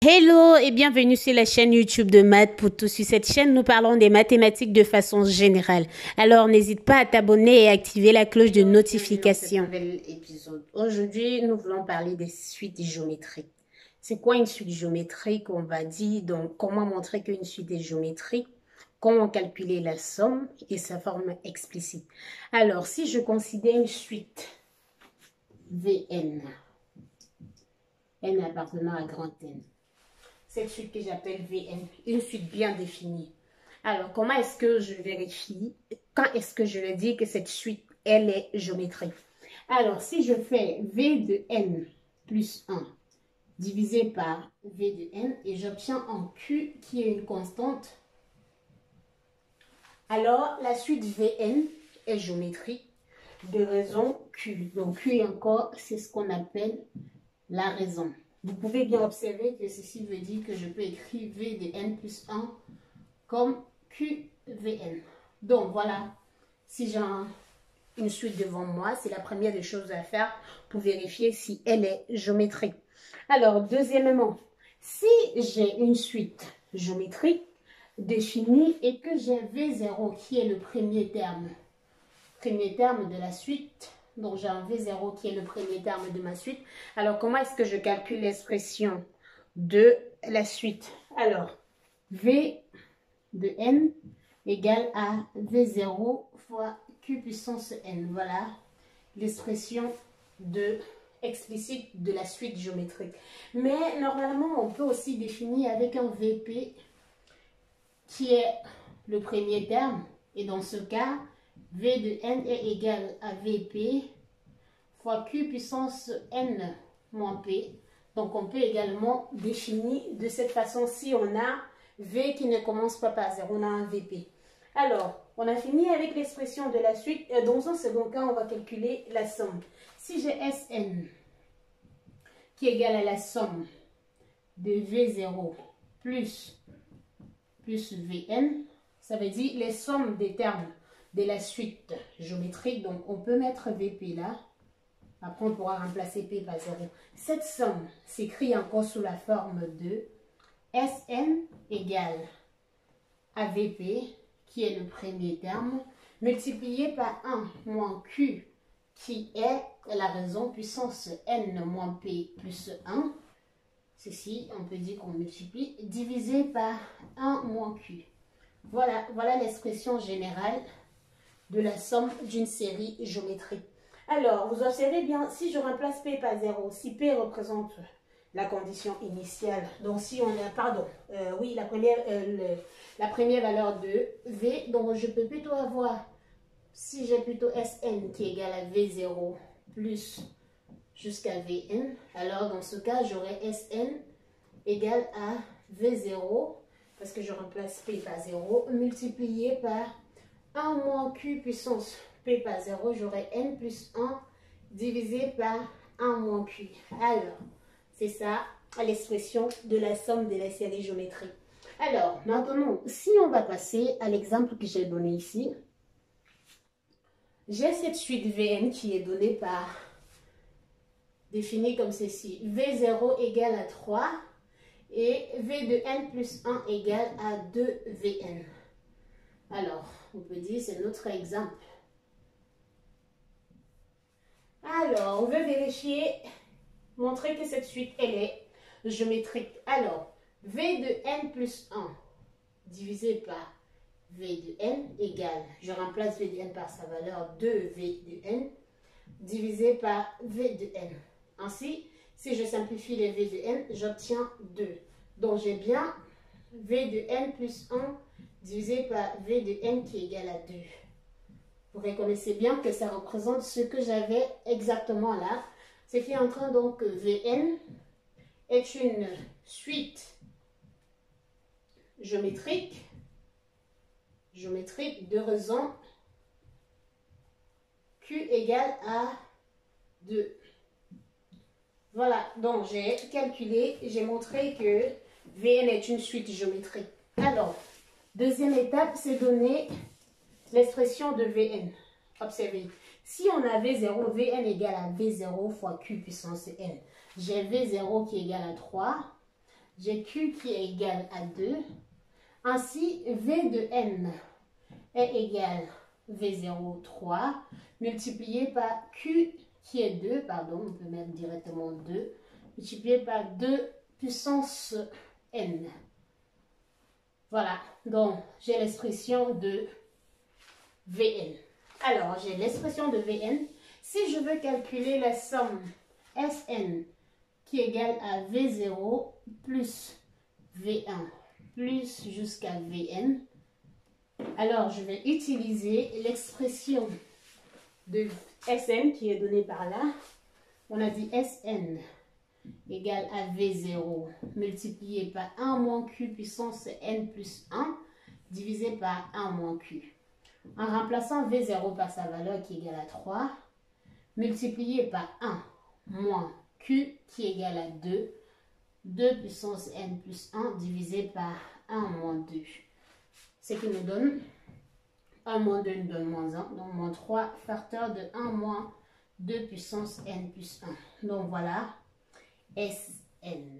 Hello et bienvenue sur la chaîne YouTube de Maths pour tous. Sur cette chaîne, nous parlons des mathématiques de façon générale. Alors, n'hésite pas à t'abonner et à activer la cloche de notification. Nouvel épisode. Aujourd'hui, nous voulons parler des suites géométriques. C'est quoi une suite géométrique? On va dire donc comment montrer qu'une suite est géométrique, comment calculer la somme et sa forme explicite. Alors, si je considère une suite Vn, n appartenant à grand N, cette suite que j'appelle Vn, une suite bien définie. Alors, comment est-ce que je vérifie? Quand est-ce que je le dis que cette suite, elle est géométrique? Alors, si je fais V de n plus 1 divisé par V de n et j'obtiens en Q qui est une constante, alors la suite Vn est géométrique de raison Q. Donc, Q encore, c'est ce qu'on appelle la raison. Vous pouvez bien observer que ceci veut dire que je peux écrire V de n plus 1 comme QVN. Donc voilà, si j'ai une suite devant moi, c'est la première des choses à faire pour vérifier si elle est géométrique. Alors, deuxièmement, si j'ai une suite géométrique définie et que j'ai V0 qui est le premier terme de la suite, donc j'ai un V0 qui est le premier terme de ma suite. Alors, comment est-ce que je calcule l'expression de la suite? Alors, V de n égale à V0 fois Q puissance n. Voilà l'expression explicite de la suite géométrique. Mais normalement, on peut aussi définir avec un VP qui est le premier terme. Et dans ce cas, V de n est égal à VP fois Q puissance n moins P. Donc, on peut également définir de cette façon si on a V qui ne commence pas par 0, on a un VP. Alors, on a fini avec l'expression de la suite. Dans un second cas, on va calculer la somme. Si j'ai Sn qui est égal à la somme de V0 plus Vn, ça veut dire les sommes des termes de la suite géométrique. Donc, on peut mettre Vp là. Après, on pourra remplacer P par 0. Cette somme s'écrit encore sous la forme de Sn égale à Vp, qui est le premier terme, multiplié par 1 moins Q, qui est la raison puissance n moins P plus 1. Ceci, on peut dire qu'on multiplie, divisé par 1 moins Q. Voilà l'expression générale de la somme d'une série géométrique. Alors, vous observez bien, si je remplace P par 0, si P représente la condition initiale, donc si on a, oui, la première valeur de V, donc je peux plutôt avoir, si j'ai plutôt Sn qui est égal à V0 plus jusqu'à Vn, alors dans ce cas, j'aurai Sn égale à V0, parce que je remplace P par 0, multiplié par 1 moins Q puissance P par 0, j'aurai N plus 1 divisé par 1 moins Q. Alors, c'est ça l'expression de la somme de la série géométrique. Alors, maintenant, si on va passer à l'exemple que j'ai donné ici, j'ai cette suite Vn qui est donnée par, définie comme ceci, V0 égale à 3 et V de n plus 1 égale à 2 Vn. Alors, on peut dire c'est notre exemple. Alors, on veut vérifier, montrer que cette suite, elle est géométrique. Alors, V de n plus 1 divisé par V de n égale, je remplace V de n par sa valeur 2V de n, divisé par V de n. Ainsi, si je simplifie les V de n, j'obtiens 2. Donc, j'ai bien V de n plus 1 divisé par V de n qui est égal à 2. Vous reconnaissez bien que ça représente ce que j'avais exactement là. C'est qui est en train donc Vn est une suite géométrique de raison Q égale à 2. Voilà, donc j'ai calculé, j'ai montré que Vn est une suite géométrique. Alors, deuxième étape, c'est donner l'expression de Vn. Observez, si on a V0, Vn égale à V0 fois Q puissance n. J'ai V0 qui est égal à 3 j'ai Q qui est égal à 2. Ainsi, V de n est égal à V0, 3, multiplié par Q qui est 2, pardon, on peut mettre directement 2, multiplié par 2 puissance n. Voilà, donc j'ai l'expression de Vn. Alors, j'ai l'expression de Vn. Si je veux calculer la somme Sn qui est égale à V0 plus V1 plus jusqu'à Vn, alors je vais utiliser l'expression de Sn qui est donnée par là. On a dit Sn égale à V0 multiplié par 1 moins Q puissance n plus 1 divisé par 1 moins Q. En remplaçant V0 par sa valeur qui est égale à 3, multiplié par 1 moins Q qui est égal à 2, 2 puissance n plus 1 divisé par 1 moins 2. Ce qui nous donne 1 moins 2 nous donne moins 1, donc moins 3 facteur de 1 moins 2 puissance n plus 1. Donc voilà Sn.